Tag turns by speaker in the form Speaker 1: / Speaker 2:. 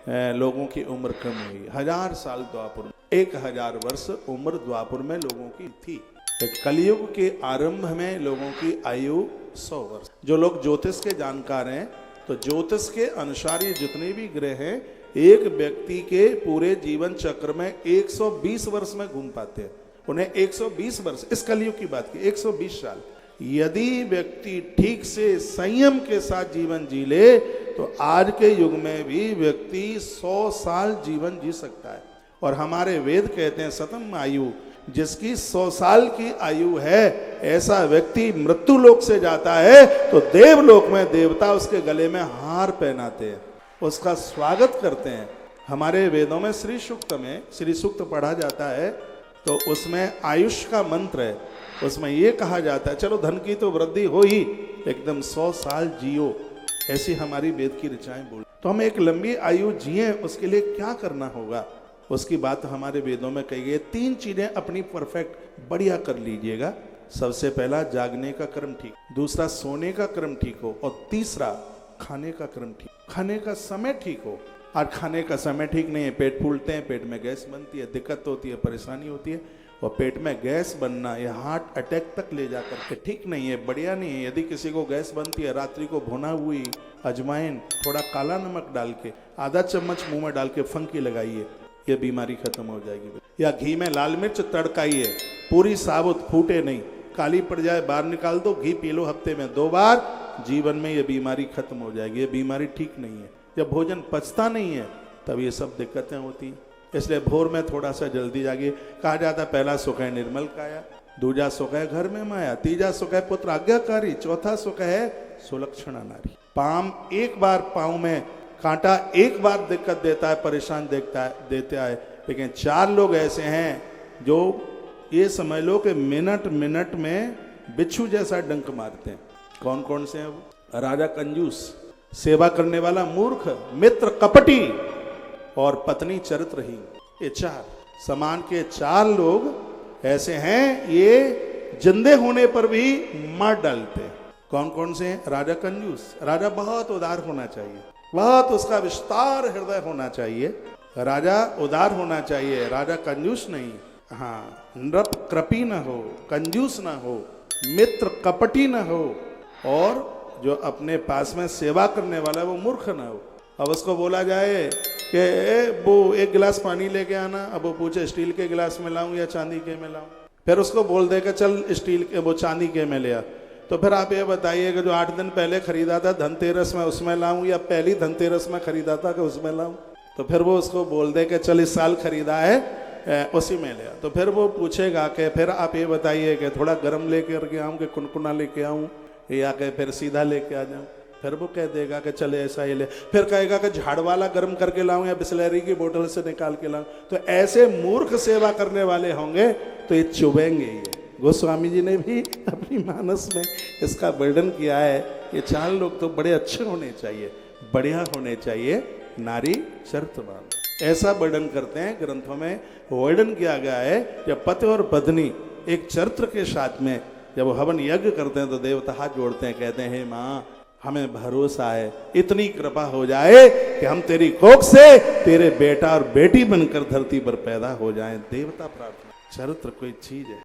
Speaker 1: लोगों की उम्र कम हुई। 1000 साल द्वापुर में, 1000 वर्ष उम्र द्वापुर में लोगों की थी। कलयुग के आरंभ में लोगों की आयु 100 वर्ष। जो लोग ज्योतिष के जानकार हैं तो ज्योतिष के अनुसार ये जितने भी ग्रह हैं एक व्यक्ति के पूरे जीवन चक्र में 120 वर्ष में घूम पाते हैं। उन्हें 120 वर्ष, इस कलयुग की बात की, 120 साल यदि व्यक्ति ठीक से संयम के साथ जीवन जी ले तो आज के युग में भी व्यक्ति 100 साल जीवन जी सकता है। और हमारे वेद कहते हैं सतम आयु, जिसकी 100 साल की आयु है ऐसा व्यक्ति मृत्यु लोक से जाता है तो देवलोक में देवता उसके गले में हार पहनाते हैं, उसका स्वागत करते हैं। हमारे वेदों में श्री सूक्त पढ़ा जाता है तो उसमें आयुष का मंत्र है, उसमें ये कहा जाता है चलो धन की तो वृद्धि हो ही, एकदम 100 साल जियो, ऐसी हमारी वेद की ऋचाएं बोल। तो हम एक लंबी आयु जिए उसके लिए क्या करना होगा उसकी बात हमारे वेदों में कही गई। 3 चीजें अपनी परफेक्ट बढ़िया कर लीजिएगा। सबसे पहला जागने का क्रम ठीक, दूसरा सोने का क्रम ठीक हो, और तीसरा खाने का क्रम ठीक, खाने का समय ठीक हो। और खाने का समय ठीक नहीं है, पेट फूलते हैं, पेट में गैस बनती है, दिक्कत होती है, परेशानी होती है। और पेट में गैस बनना ये हार्ट अटैक तक ले जाकर के ठीक नहीं है, बढ़िया नहीं है। यदि किसी को गैस बनती है, रात्रि को भुना हुई अजवाइन थोड़ा काला नमक डाल के आधा चम्मच मुंह में डाल के फंकी लगाइए, ये बीमारी खत्म हो जाएगी। या घी में लाल मिर्च तड़काइए, पूरी साबुत, फूटे नहीं, काली पड़ जाए बाहर निकाल दो, घी पी लो हफ्ते में 2 बार, जीवन में ये बीमारी खत्म हो जाएगी। ये बीमारी ठीक नहीं है। जब भोजन पचता नहीं है तब ये सब दिक्कतें होती हैं। इसलिए भोर में थोड़ा सा जल्दी जागिए। कहा जाता है पहला सुख है निर्मल काया, दूजा सुख है घर में माया, तीजा सुख है पुत्र आज्ञाकारी, चौथा सुख है सुलक्षणा नारी। पाम एक बार पाँव में कांटा एक बार दिक्कत देता है, परेशान देता है, लेकिन 4 लोग ऐसे हैं जो ये समझ लो कि मिनट मिनट में बिच्छू जैसा डंक मारते हैं। कौन कौन से हैं वो? राजा कंजूस, सेवा करने वाला मूर्ख, मित्र कपटी और पत्नी चरित्रहीन। ये 4 समान के 4 लोग ऐसे हैं, ये जिंदे होने पर भी मार डालते हैं। कौन कौन से हैं? राजा कंजूस, राजा बहुत उदार होना चाहिए, बहुत उसका विस्तार हृदय होना चाहिए, राजा उदार होना चाहिए, राजा कंजूस नहीं। हाँ, नृप कृपी न हो, कंजूस न हो, मित्र कपटी न हो, और जो अपने पास में सेवा करने वाला है वो मूर्ख ना हो। अब उसको बोला जाए कि वो 1 गिलास पानी लेके आना, अब वो पूछे स्टील के गिलास में लाऊं या चांदी के में लाऊं, फिर उसको बोल दे कि चल स्टील के वो चांदी के में ले आ। तो फिर आप ये बताइए कि जो 8 दिन पहले खरीदा था धनतेरस में उसमें लाऊं या पहली धनतेरस में खरीदा था कि उसमें लाऊं। तो फिर वो उसको बोल दे कि चल इस साल खरीदा है उसी में ले आ। तो फिर वो पूछेगा कि फिर आप ये बताइए कि थोड़ा गर्म लेके के आऊँ कि कुनकुना लेके आऊँ या कि फिर सीधा लेके आ जाऊँ। फिर वो कह देगा कि चले ऐसा ही ले, फिर कहेगा कि झाड़ वाला गर्म करके लाऊं या बिस्लरी की बोतल से निकाल के लाऊं। तो ऐसे मूर्ख सेवा करने वाले होंगे तो ये चुभेंगे। ये गोस्वामी जी ने भी अपनी मानस में इसका वर्णन किया है। ये 4 लोग तो बड़े अच्छे होने चाहिए, बढ़िया होने चाहिए, नारी चरित्रवान, ऐसा वर्णन करते हैं ग्रंथों में। वर्णन किया गया है जब पति और पत्नी एक चरित्र के साथ में जब हवन यज्ञ करते हैं तो देवता हाथ जोड़ते हैं, कहते हैं हे माँ हमें भरोसा है, इतनी कृपा हो जाए कि हम तेरी कोख से तेरे बेटा और बेटी बनकर धरती पर पैदा हो जाएं। देवता प्रार्थना, चरित्र कोई चीज है।